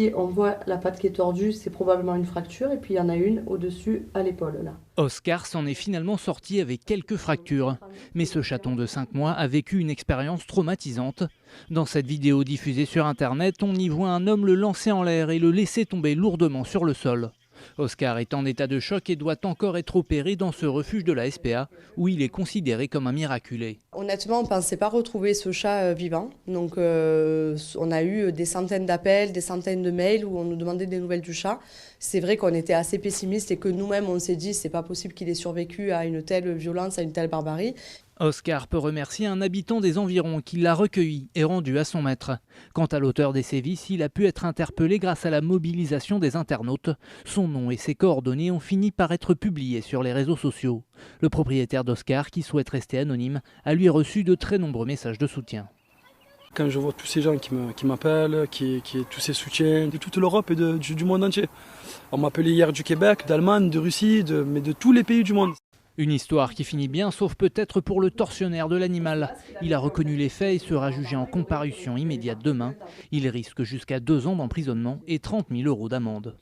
ici, on voit la patte qui est tordue, c'est probablement une fracture. Et puis il y en a une au-dessus à l'épaule là. Oscar s'en est finalement sorti avec quelques fractures. Mais ce chaton de 5 mois a vécu une expérience traumatisante. Dans cette vidéo diffusée sur Internet, on y voit un homme le lancer en l'air et le laisser tomber lourdement sur le sol. Oscar est en état de choc et doit encore être opéré dans ce refuge de la SPA, où il est considéré comme un miraculé. Honnêtement, on ne pensait pas retrouver ce chat vivant. Donc on a eu des centaines d'appels, des centaines de mails où on nous demandait des nouvelles du chat. C'est vrai qu'on était assez pessimiste et que nous-mêmes on s'est dit c'est pas possible qu'il ait survécu à une telle violence, à une telle barbarie. Oscar peut remercier un habitant des environs qui l'a recueilli et rendu à son maître. Quant à l'auteur des sévices, il a pu être interpellé grâce à la mobilisation des internautes. Son nom et ses coordonnées ont fini par être publiés sur les réseaux sociaux. Le propriétaire d'Oscar, qui souhaite rester anonyme, a lui reçu de très nombreux messages de soutien. Quand je vois tous ces gens qui m'appellent, tous ces soutiens de toute l'Europe et du monde entier. On m'appelait hier du Québec, d'Allemagne, de Russie, mais de tous les pays du monde. Une histoire qui finit bien, sauf peut-être pour le tortionnaire de l'animal. Il a reconnu les faits et sera jugé en comparution immédiate demain. Il risque jusqu'à 2 ans d'emprisonnement et 30 000 € d'amende.